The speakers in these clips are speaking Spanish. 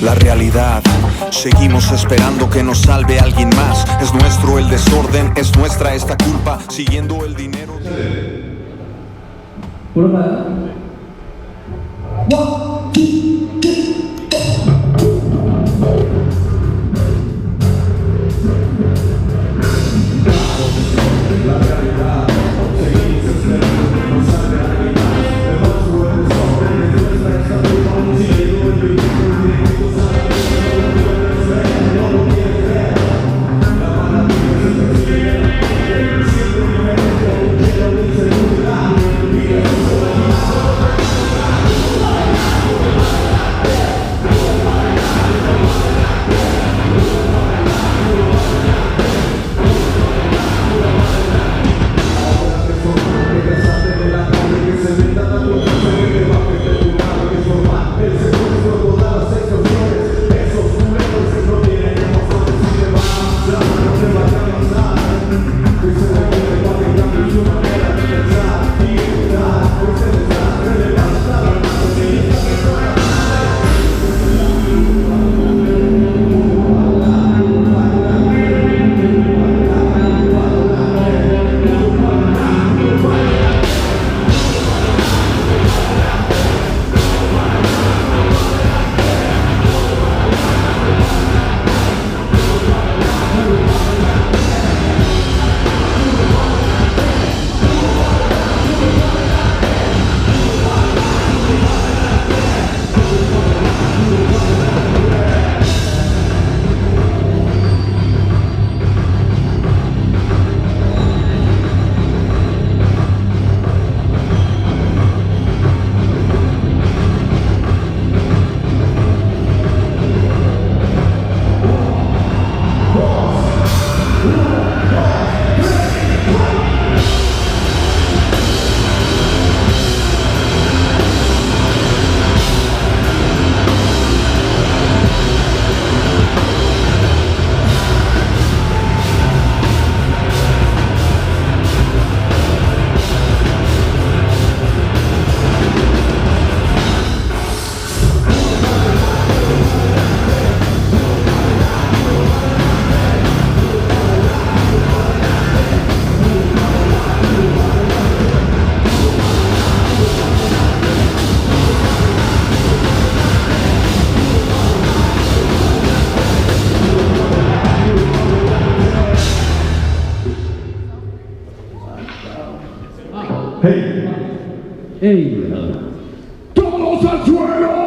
la realidad. Seguimos esperando que nos salve alguien más. Es nuestro el desorden, es nuestra esta culpa, siguiendo el dinero. La realidad, seguimos esperando que nos salve alguien más. Es nuestro el desorden, es nuestra esta culpa, siguiendo el dinero directo, no lo quieres ver. La mala vida se persigue, siempre diferente, lleno de inseguridad. Y eso es ¡Ey! ¡Todos al suelo!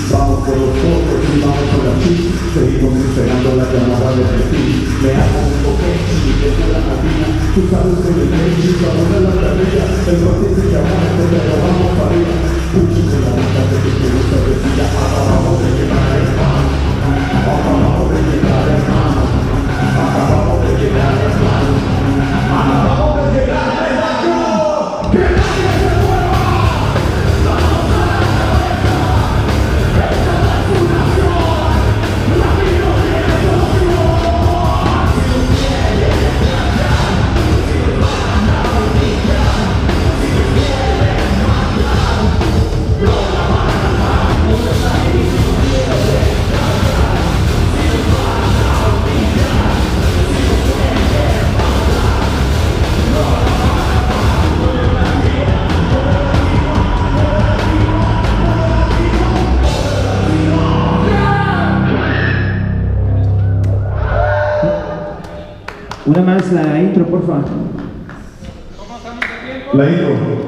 Vamos por los focos y vamos por la chis. Seguimos esperando la llamada de Jesús. Me hago un boquete y desde la cabina. Tú sabes que me crees, vamos a la carrera. El norte se llama, entonces lo vamos para arriba. Pucho con la boca de que te gusta decir. Acabamos de llegar, hermano. Acabamos de llegar, hermano. Acabamos de llegar, hermano. Acabamos de llegar, hermano. ¡Que nadie se mueva! ¡Vamos a la cabeza! ¡Esta es tu nación! Una más, la intro, porfa. La intro.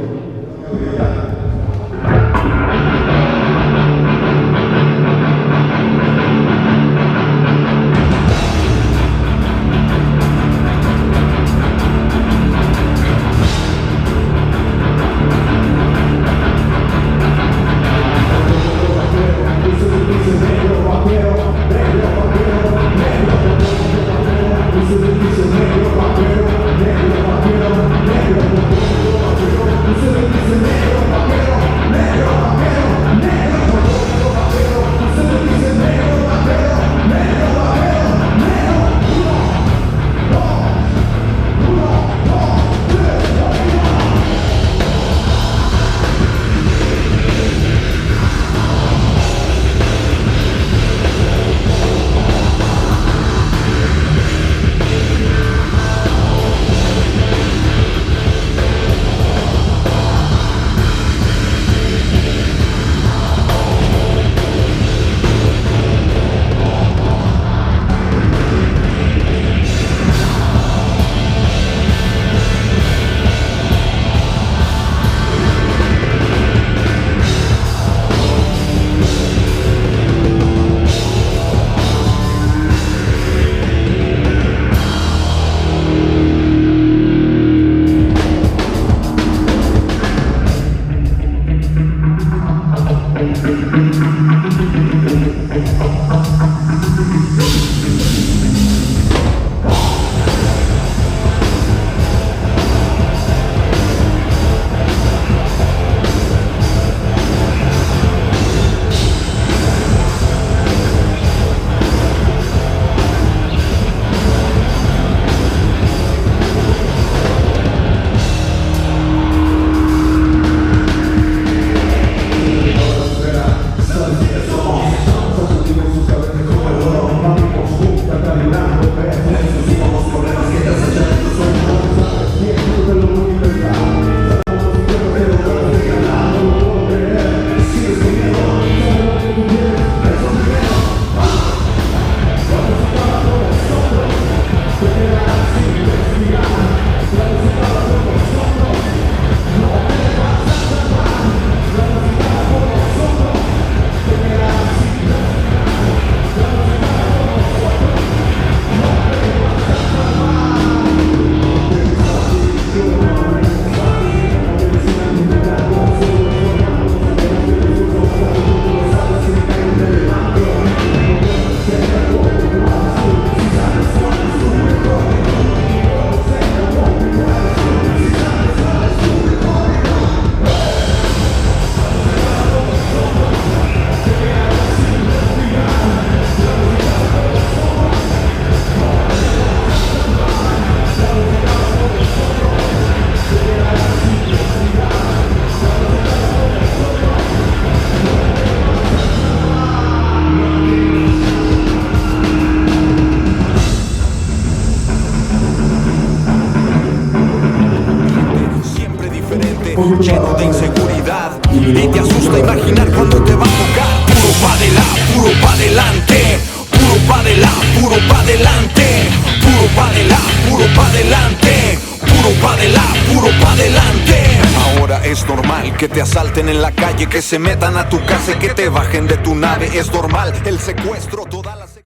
lleno de inseguridad y te asusta imaginar cuando te va a tocar. Puro pa' adelante, puro pa' adelante, puro pa' adelante, puro pa' adelante, puro pa' adelante, puro pa' adelante, puro pa' adelante. Ahora es normal que te asalten en la calle, que se metan a tu casa y que te bajen de tu nave. Es normal el secuestro, toda la